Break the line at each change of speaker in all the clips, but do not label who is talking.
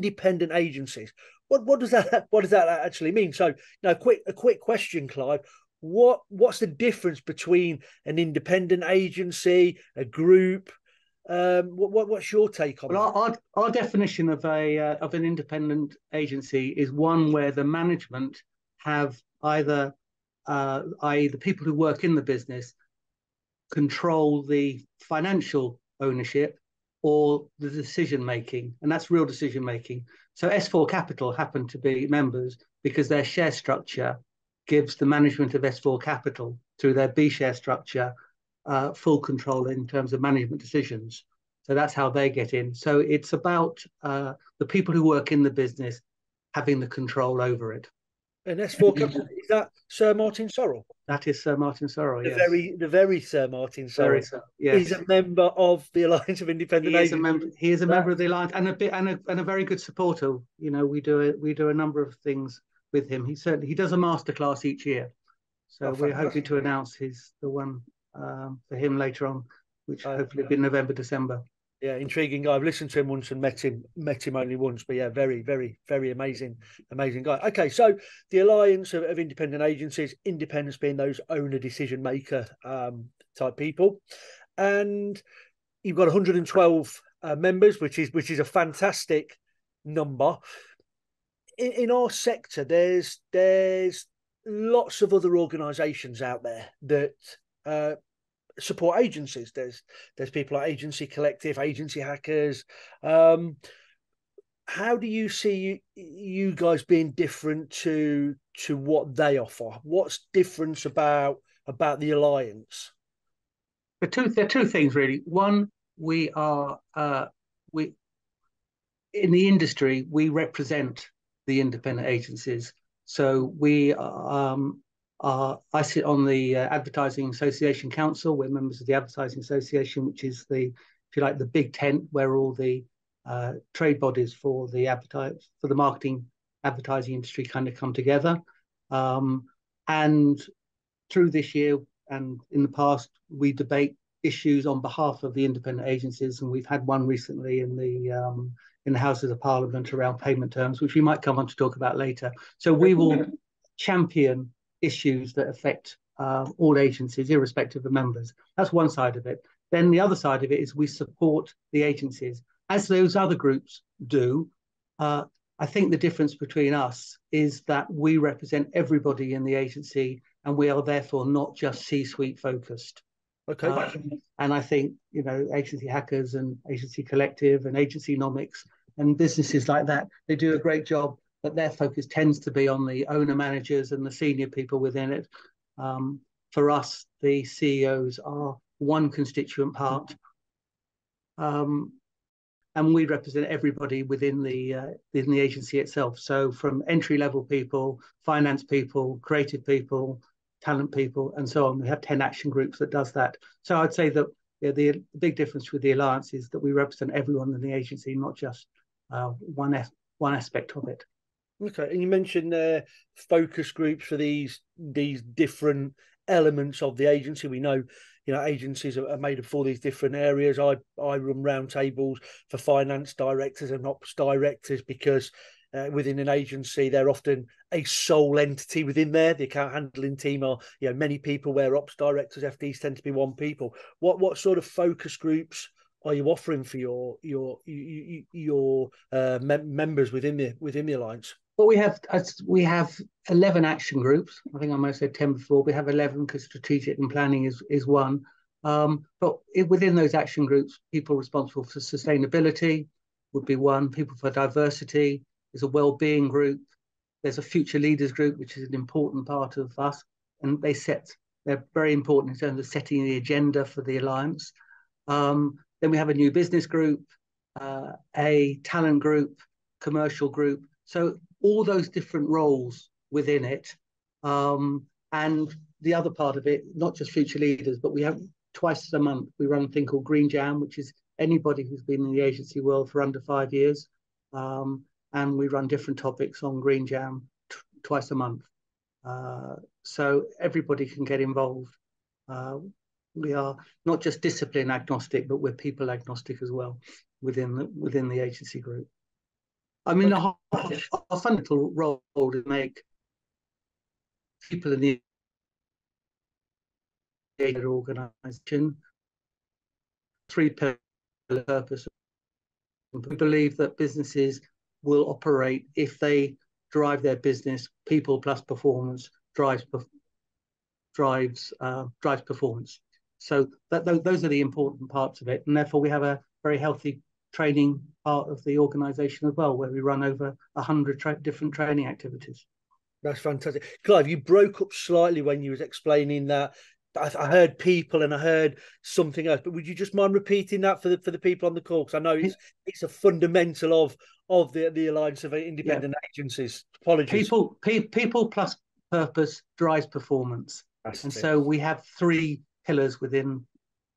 independent agencies. What does that actually mean? So, now, a quick question, Clive. What's the difference between an independent agency, a group? What's your take on that?
Well, our definition of an independent agency is one where the management have either, i.e., the people who work in the business, control the financial ownership or the decision making, and that's real decision making. So S4 Capital happen to be members because their share structure gives the management of S4 Capital through their B share structure full control in terms of management decisions. So that's how they get in. So it's about the people who work in the business having the control over it.
And S4 Capital, is that Sir Martin Sorrell?
That is Sir Martin Sorrell,
The
yes.
very Sir Martin
Very
Sorrell
so, yes.
is a member of the Alliance of Independent
He is a
Agents.
member. He is a member of the Alliance and a very good supporter. You know, we do a number of things with him. He does a masterclass each year. So we're hoping to announce the one for him later on, which hopefully will be November, December.
Yeah, intriguing guy. I've listened to him once and met him only once, but yeah, very, very, very amazing guy. Okay, so the Alliance of Independent Agencies, independence being those owner decision maker type people, and you've got 112 members, which is a fantastic number. In our sector, there's lots of other organisations out there that support agencies. There's people like Agency Collective, Agency Hackers. How do you see you guys being different to what they offer? What's different about the alliance?
There are two things really. One, we in the industry we represent the independent agencies. So I sit on the Advertising Association Council. We're members of the Advertising Association, which is if you like, the big tent where all the trade bodies for the marketing advertising industry kind of come together. And through this year and in the past, we debate issues on behalf of the independent agencies, and we've had one recently in the Houses of Parliament around payment terms, which we might come on to talk about later. So we will champion issues that affect all agencies, irrespective of members. That's one side of it. Then the other side of it is we support the agencies, as those other groups do. I think the difference between us is that we represent everybody in the agency, and we are therefore not just C-suite focused.
Okay.
And I think, you know, Agency Hackers and Agency Collective and Agency Nomics and businesses like that, they do a great job, but their focus tends to be on the owner managers and the senior people within it. For us, the CEOs are one constituent part. And we represent everybody within the agency itself. So from entry-level people, finance people, creative people, talent people, and so on. We have 10 action groups that does that. So I'd say that the big difference with the Alliance is that we represent everyone in the agency, not just one aspect of it.
Okay, and you mentioned focus groups for these different elements of the agency. We know, you know, agencies are made up for these different areas. I run roundtables for finance directors and ops directors because within an agency, they're often a sole entity within there. The account handling team are, you know, many people, where ops directors, FDs tend to be one people. What sort of focus groups are you offering for your members within the alliance?
Well, we have 11 action groups. I think I might have said 10 before. We have 11 because strategic and planning is one. But within those action groups, people responsible for sustainability would be one. People for diversity. There's a well-being group. There's a future leaders group, which is an important part of us. And they're very important in terms of setting the agenda for the alliance. Then we have a new business group, a talent group, commercial group. So all those different roles within it. And the other part of it, not just future leaders, but we have twice a month, we run a thing called Green Jam, which is anybody who's been in the agency world for under 5 years. And we run different topics on Green Jam twice a month. So everybody can get involved. We are not just discipline agnostic, but we're people agnostic as well within the agency group. I mean,
Okay.
our fundamental role to make people in the organisation three pillar purpose. We believe that businesses will operate if they drive their business. People plus performance drives performance. So those are the important parts of it, and therefore we have a very healthy training part of the organisation as well, where we run over 100 different training activities.
That's fantastic. Clive, you broke up slightly when you was explaining that. I heard people and I heard something else, but would you just mind repeating that for the people on the call? Because I know it's a fundamental of the Alliance of Independent Agencies. Apologies.
People plus purpose drives performance.
That's
and
it.
So we have three pillars within: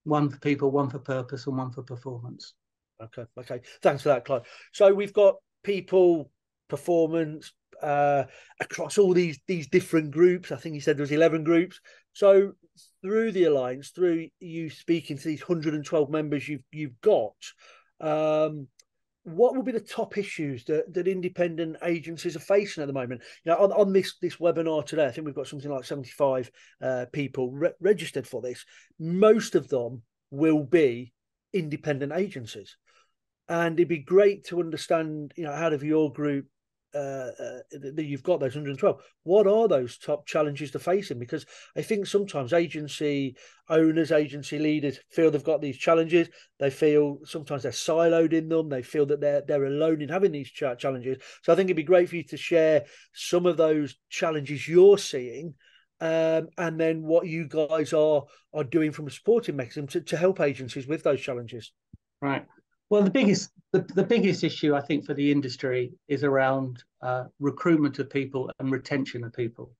one for people, one for purpose, and one for performance.
Okay. Thanks for that, Clive. So we've got people, performance, across all these different groups. I think you said there was 11 groups. So through the alliance, through you speaking to these 112 members you've got, what will be the top issues that independent agencies are facing at the moment? You know, on this webinar today, I think we've got something like 75 people registered for this. Most of them will be independent agencies, and it'd be great to understand, you know, out of your group that you've got those 112, what are those top challenges they're facing? Because I think sometimes agency owners, agency leaders feel they've got these challenges. They feel sometimes they're siloed in them. They feel that they're alone in having these challenges. So I think it'd be great for you to share some of those challenges you're seeing, and then what you guys are doing from a supporting mechanism to help agencies with those challenges.
Right. Well, the biggest issue I think for the industry is around recruitment of people and retention of people,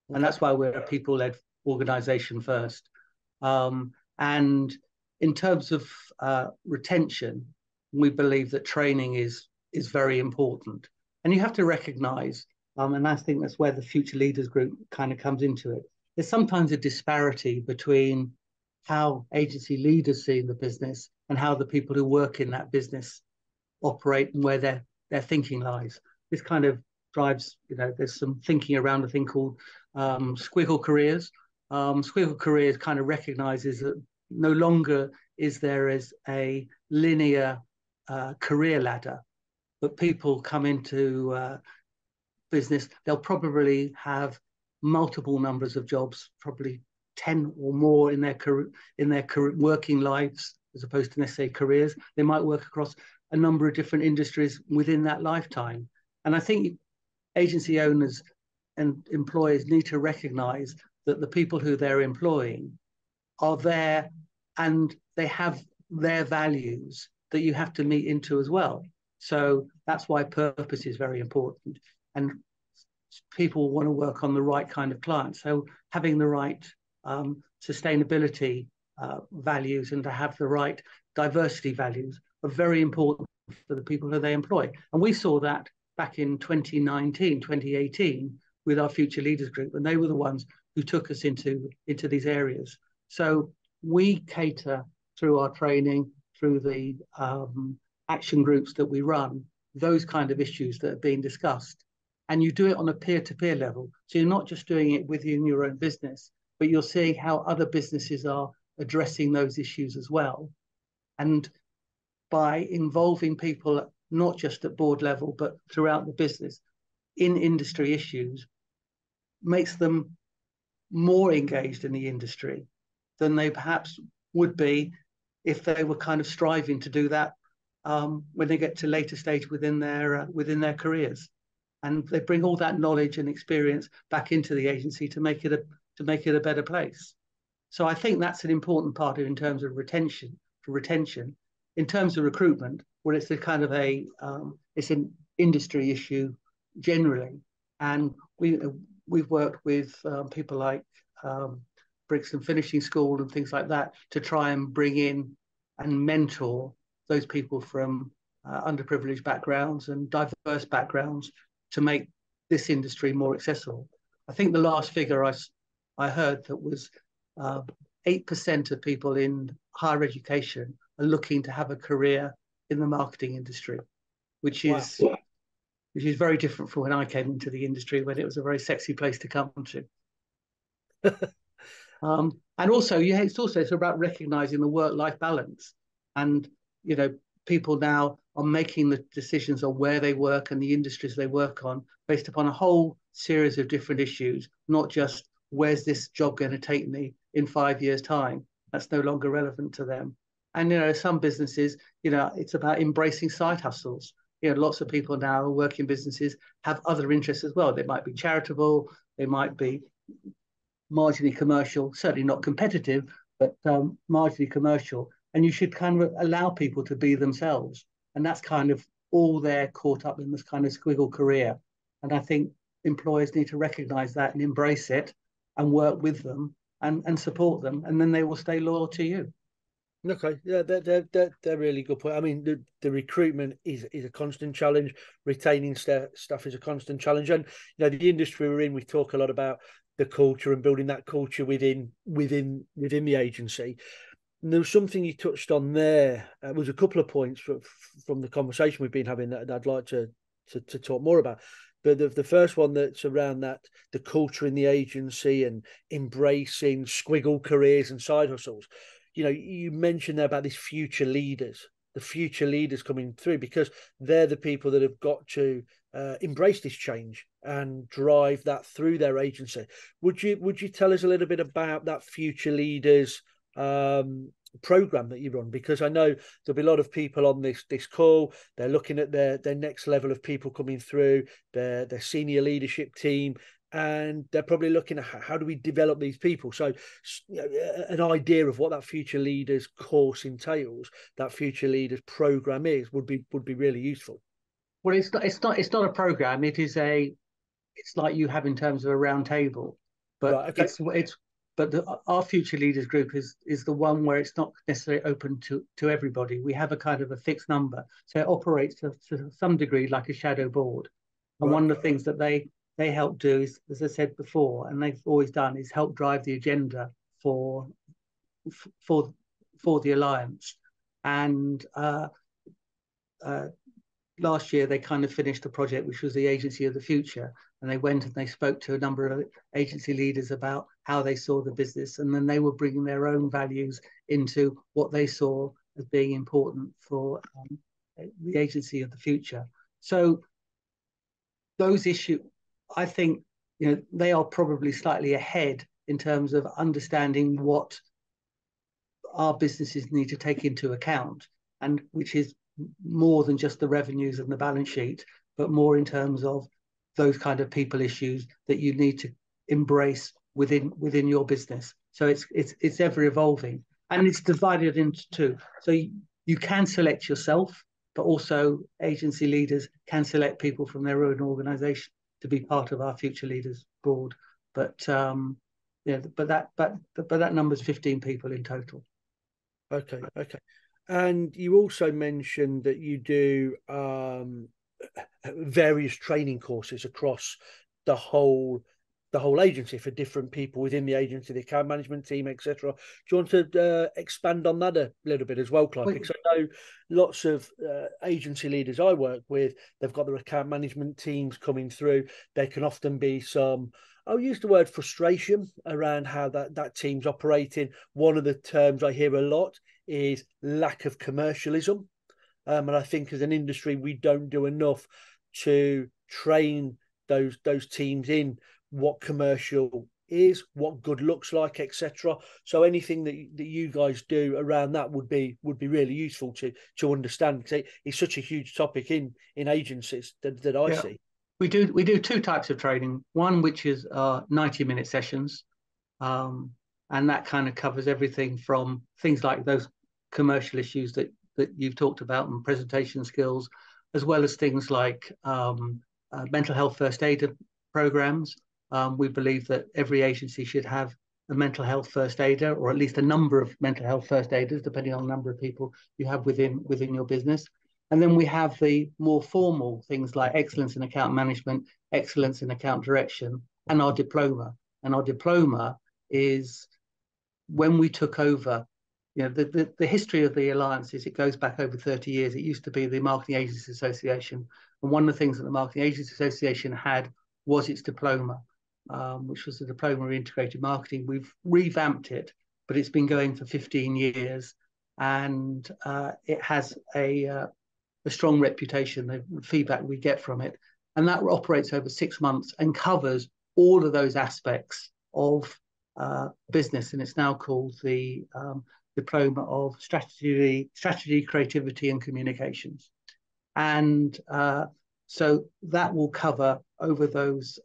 and that's why we're a people-led organisation first. And in terms of retention, we believe that training is very important, and you have to recognise, and I think that's where the Future Leaders Group kind of comes into it. There's sometimes a disparity between how agency leaders see the business and how the people who work in that business operate and where their thinking lies. This kind of drives, you know, there's some thinking around a thing called squiggle careers. Squiggle careers kind of recognizes that no longer is there as a linear career ladder, but people come into business, they'll probably have multiple numbers of jobs, probably 10 or more in their working lives, as opposed to necessarily careers. They might work across a number of different industries within that lifetime. And I think agency owners and employers need to recognize that the people who they're employing are there and they have their values that you have to meet into as well. So that's why purpose is very important. And people want to work on the right kind of clients. So having the right sustainability values and to have the right diversity values are very important for the people who they employ. And we saw that back in 2019, 2018 with our Future Leaders Group, and they were the ones who took us into these areas. So we cater through our training, through the action groups that we run, those kind of issues that are being discussed. And you do it on a peer-to-peer level. So you're not just doing it within your own business, but you're seeing how other businesses are addressing those issues as well. And by involving people, not just at board level, but throughout the business in industry issues, makes them more engaged in the industry than they perhaps would be if they were kind of striving to do that when they get to later stage within their careers. And they bring all that knowledge and experience back into the agency to make it a better place. So I think that's an important part in terms of retention. In terms of recruitment, well, it's a kind of it's an industry issue generally, and we've worked with people like Bricks and Finishing School and things like that to try and bring in and mentor those people from underprivileged backgrounds and diverse backgrounds to make this industry more accessible. I think the last figure I heard that was 8% of people in higher education are looking to have a career in the marketing industry, which is which is very different from when I came into the industry, when it was a very sexy place to come to. And also, yeah, it's about recognizing the work-life balance, and you know, people now are making the decisions on where they work and the industries they work on based upon a whole series of different issues, not just where's this job going to take me in 5 years' time. That's no longer relevant to them. And some businesses, it's about embracing side hustles. Lots of people now who work in businesses have other interests as well. They might be charitable, they might be marginally commercial, certainly not competitive, but marginally commercial. And you should kind of allow people to be themselves. And that's kind of all they're caught up in, this kind of squiggle career. And I think employers need to recognize that and embrace it and work with them and support them. And then they will stay loyal to you.
Okay, yeah, they're really good point. I mean, the recruitment is a constant challenge. Retaining staff is a constant challenge, and the industry we're in, we talk a lot about the culture and building that culture within the agency. And there was something you touched on there. Was a couple of points from the conversation we've been having that I'd like to talk more about. But the first one that's around that, the culture in the agency and embracing squiggle careers and side hustles. You mentioned there about these the future leaders coming through, because they're the people that have got to embrace this change and drive that through their agency. Would you tell us a little bit about that future leaders program that you run? Because I know there'll be a lot of people on this call. They're looking at their next level of people coming through, their senior leadership team, and they're probably looking at how do we develop these people. So an idea of what that future leaders course entails, that future leaders program would be really useful.
Well, it's not a program. It's like you have in terms of a round table, but
Right, okay.
our future leaders group is the one where it's not necessarily open to everybody. We have a kind of a fixed number, so it operates to some degree like a shadow board. And
Right.
one of the things that they help do is, as I said before, and they've always done, is help drive the agenda for the alliance. And last year they kind of finished the project, which was the Agency of the Future, and they went and they spoke to a number of agency leaders about how they saw the business, and then they were bringing their own values into what they saw as being important for the Agency of the Future. So those issues, I think, they are probably slightly ahead in terms of understanding what our businesses need to take into account, and which is more than just the revenues and the balance sheet, but more in terms of those kind of people issues that you need to embrace within your business. So it's ever evolving, and it's divided into two. So you can select yourself, but also agency leaders can select people from their own organization to be part of our future leaders board. But that number's 15 people in total.
Okay. And you also mentioned that you do various training courses across the whole agency for different people within the agency, the account management team, etc. Do you want to expand on that a little bit as well, Clive? Because I know lots of agency leaders I work with, they've got their account management teams coming through. There can often be some, I'll use the word frustration around how that team's operating. One of the terms I hear a lot is lack of commercialism. And I think as an industry, we don't do enough to train those teams in what commercial is, what good looks like, etc. So anything that you guys do around that would be really useful to understand, because it's such a huge topic in agencies that I see.
We do two types of training. One which is 90-minute sessions, and that kind of covers everything from things like those commercial issues that you've talked about and presentation skills, as well as things like mental health first aid programs. We believe that every agency should have a mental health first aider, or at least a number of mental health first aiders, depending on the number of people you have within your business. And then we have the more formal things like excellence in account management, excellence in account direction, and our diploma. And our diploma is, when we took over the history of the alliances, it goes back over 30 years. It used to be the Marketing Agencies Association. And one of the things that the Marketing Agencies Association had was its diploma, which was the Diploma of Integrated Marketing. We've revamped it, but it's been going for 15 years. And it has a strong reputation, the feedback we get from it. And that operates over 6 months and covers all of those aspects of business. And it's now called the Diploma of Strategy, Creativity and Communications. And so that will cover over those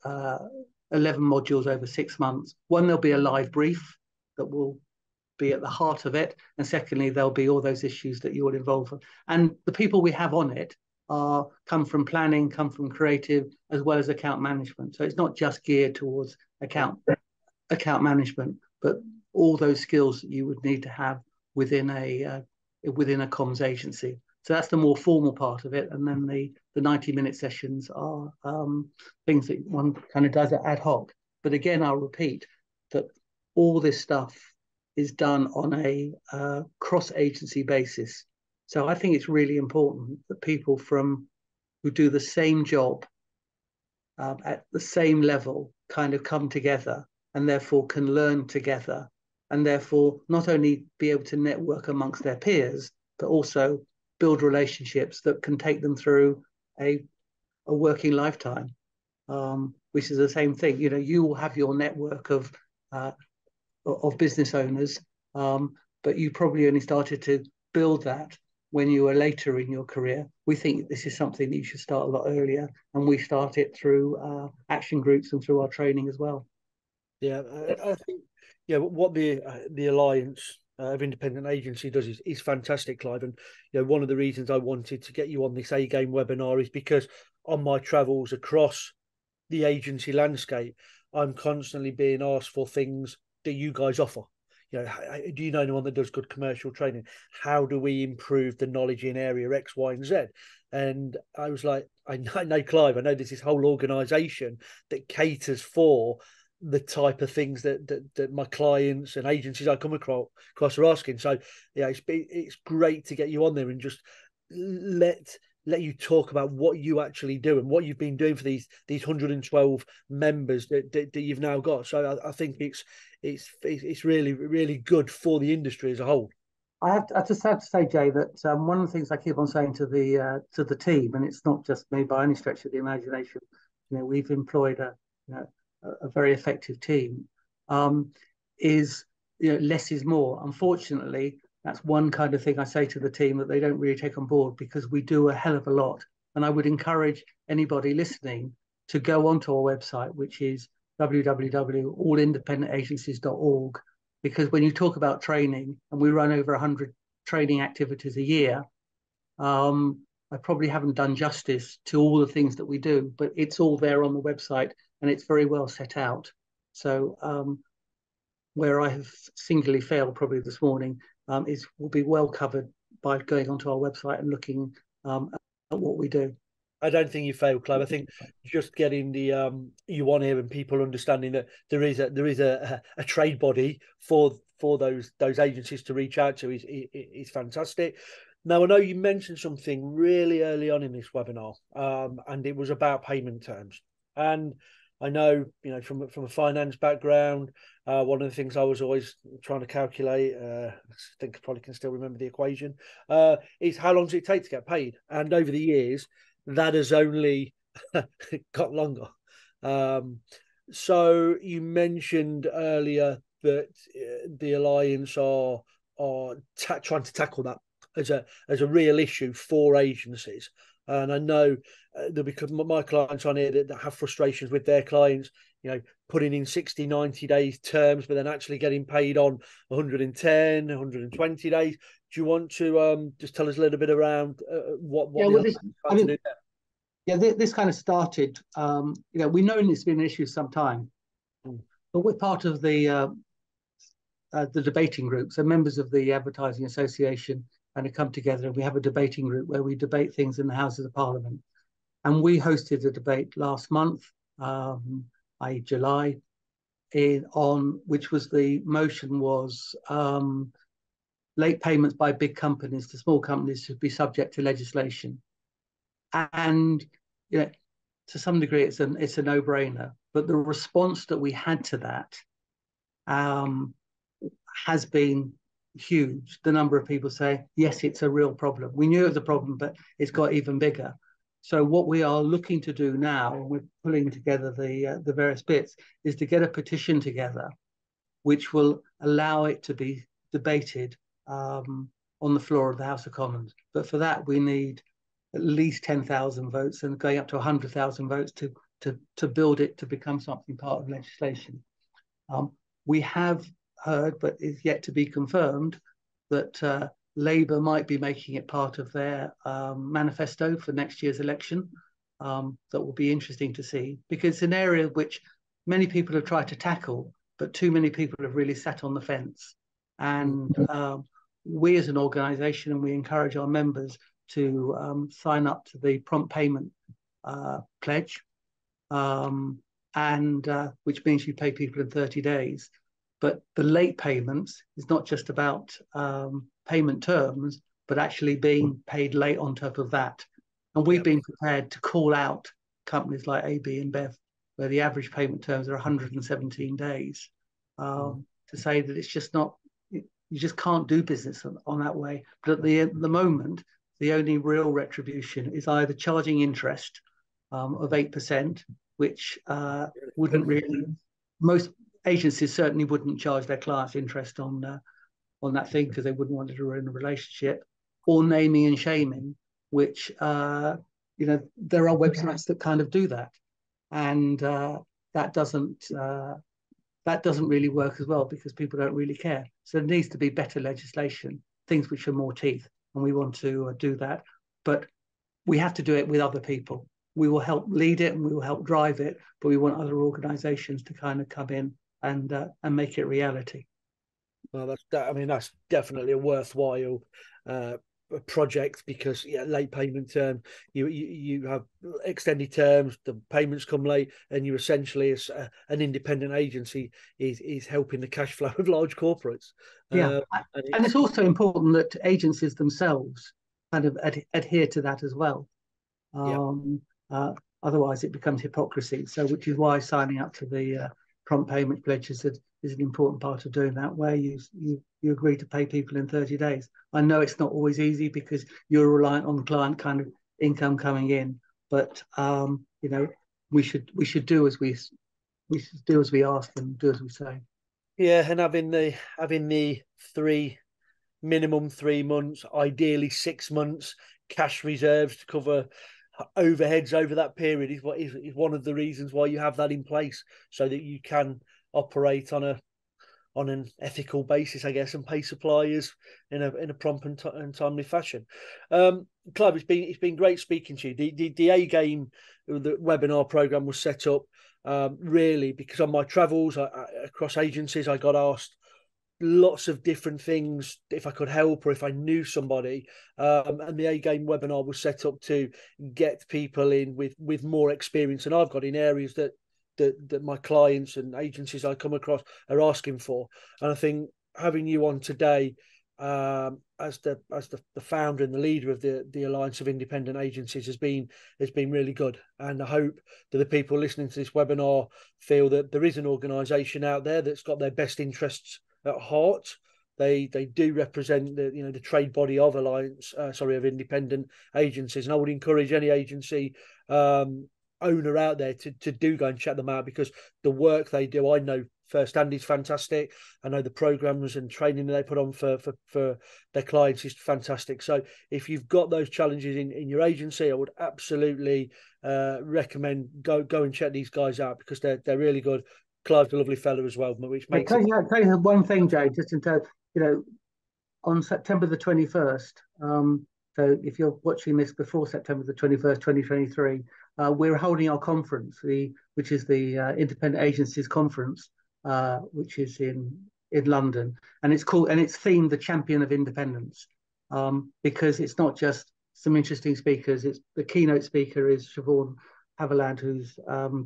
11 modules over 6 months. One, there'll be a live brief that will be at the heart of it. And secondly, there'll be all those issues that you're involved in. And the people we have on it come from planning, come from creative, as well as account management. So it's not just geared towards account management, but all those skills that you would need to have within a comms agency. So that's the more formal part of it. And then the 90-minute sessions are things that one kind of does ad hoc. But again, I'll repeat that all this stuff is done on a cross-agency basis. So I think it's really important that people who do the same job at the same level kind of come together and therefore can learn together, and therefore not only be able to network amongst their peers, but also build relationships that can take them through a working lifetime, which is the same thing. You will have your network of business owners, but you probably only started to build that when you were later in your career. We think this is something that you should start a lot earlier, and we start it through action groups and through our training as well.
Yeah, I think what the Alliance of Independent Agency does is fantastic, Clive. And one of the reasons I wanted to get you on this A Game webinar is because on my travels across the agency landscape, I'm constantly being asked for things that you guys offer. Do you know anyone that does good commercial training? How do we improve the knowledge in area X, Y, and Z? And I was like, I know Clive, I know there's this whole organisation that caters for the type of things that my clients and agencies I come across are asking. So it's great to get you on there and just let you talk about what you actually do and what you've been doing for these 112 members that you've now got. So I think it's really, really good for the industry as a whole.
I just have to say, Jay, that one of the things I keep on saying to the team, and it's not just me by any stretch of the imagination, we've employed a very effective team, is less is more. Unfortunately, that's one kind of thing I say to the team that they don't really take on board, because we do a hell of a lot. And I would encourage anybody listening to go onto our website, which is www.allindependentagencies.org, because when you talk about training, and we run over 100 training activities a year, I probably haven't done justice to all the things that we do, but it's all there on the website and it's very well set out. So where I have singularly failed probably this morning will be well covered by going onto our website and looking at what we do.
I don't think you failed, Clive. I think just getting the you on here and people understanding that there is a trade body for those agencies to reach out to is fantastic. Now, I know you mentioned something really early on in this webinar, and it was about payment terms. And I know, from a finance background, one of the things I was always trying to calculate, I think I probably can still remember the equation, is how long does it take to get paid? And over the years, that has only got longer. So you mentioned earlier that the Alliance are trying to tackle that as a real issue for agencies. And I know there'll be my clients on here that have frustrations with their clients, putting in 60, 90 days terms, but then actually getting paid on 110, 120 days. Do you want to just tell us a little bit around what this
kind of started, we've known it's been an issue some time, but we're part of the debating group. So members of the Advertising Association kind of come together and we have a debating group where we debate things in the Houses of Parliament. And we hosted a debate last month, July, on which was the motion was late payments by big companies to small companies should be subject to legislation. And you know, to some degree, it's a no-brainer. But the response that we had to that has been huge. The number of people say, yes, it's a real problem. We knew it was a problem, but it's got even bigger. So what we are looking to do now, and we're pulling together the various bits, is to get a petition together, which will allow it to be debated on the floor of the House of Commons. But for that, we need at least 10,000 votes and going up to 100,000 votes to build it to become something part of legislation. We have heard, but is yet to be confirmed, that Labour might be making it part of their manifesto for next year's election. That will be interesting to see, because it's an area which many people have tried to tackle, but too many people have really sat on the fence. And we as an organisation, and we encourage our members to sign up to the prompt payment pledge, which means you pay people in 30 days. But the late payments is not just about payment terms, but actually being paid late on top of that. And we've been prepared to call out companies like AB and Bev, where the average payment terms are 117 days, to say that it's just not, you just can't do business on that way. But at the moment, the only real retribution is either charging interest of 8%, which wouldn't really, most agencies certainly wouldn't charge their clients interest on that thing, because they wouldn't want to ruin a relationship, or naming and shaming, which there are websites that kind of do that, and that doesn't really work as well, because people don't really care. So there needs to be better legislation, things which are more teeth, and we want to do that. But we have to do it with other people. We will help lead it and we will help drive it, but we want other organisations to kind of come in and make it reality.
Well, that's definitely a worthwhile project, because late payment term, you have extended terms, the payments come late, and you essentially, as an independent agency, is helping the cash flow of large corporates.
And it's also important that agencies themselves kind of adhere to that as well. Otherwise it becomes hypocrisy. So, which is why signing up to the prompt payment pledge is an important part of doing that, where you agree to pay people in 30 days. I know it's not always easy, because you're reliant on client kind of income coming in, but we should do as we ask and do as we say.
Yeah, and having the minimum 3 months, ideally 6 months cash reserves to cover overheads over that period is one of the reasons why you have that in place, so that you can operate on an ethical basis, I guess, and pay suppliers in a prompt and timely fashion. Clive, it's been great speaking to you. The A Game, the webinar program, was set up really because on my travels across agencies, I got asked lots of different things if I could help or if I knew somebody, and the A Game webinar was set up to get people in with more experience than I've got in areas that my clients and agencies I come across are asking for. And I think having you on today as the founder and the leader of the Alliance of Independent Agencies has been really good. And I hope that the people listening to this webinar feel that there is an organisation out there that's got their best interests at heart. They do represent the trade body of of independent agencies, and I would encourage any agency owner out there to do go and check them out, because the work they do, I know firsthand, is fantastic. I know the programs and training they put on for their clients is fantastic. So if you've got those challenges in your agency, I would absolutely recommend go and check these guys out, because they're really good. Clive's a lovely fellow as well, which makes
it. Tell you one thing, Jay, just in terms, on September the 21st, so if you're watching this before September the 21st, 2023, we're holding our conference, which is the Independent Agencies Conference, which is in London, and it's themed the Champion of Independence, because it's not just some interesting speakers. It's the keynote speaker is Siobhan Haviland, who's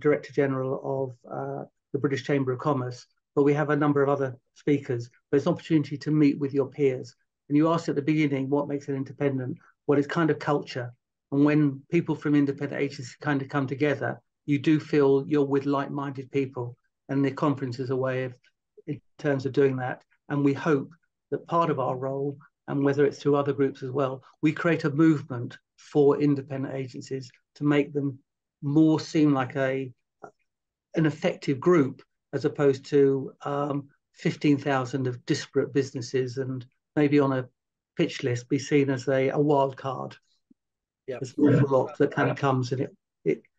Director General of the British Chamber of Commerce, but we have a number of other speakers. But it's an opportunity to meet with your peers, And you asked at the beginning what makes an independent, what is kind of culture. And when people from independent agencies kind of come together, you do feel you're with like-minded people. And the conference is a way of, in terms of doing that. And we hope that part of our role, and whether it's through other groups as well, we create a movement for independent agencies to make them more seem like an effective group, as opposed to 15,000 of disparate businesses and maybe on a pitch list be seen as a wild card.
Yeah.
There's an awful lot that kind of comes, and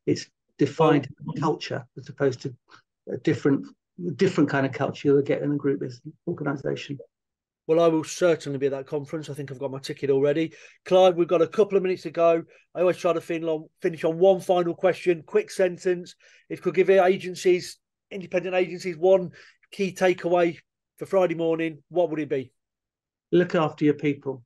it's defined culture as opposed to a different kind of culture you'll get in a group organisation.
Well, I will certainly be at that conference. I think I've got my ticket already. Clive, we've got a couple of minutes to go. I always try to finish on one final question, quick sentence. If you could give agencies, independent agencies, one key takeaway for Friday morning, what would it be?
Look after your people.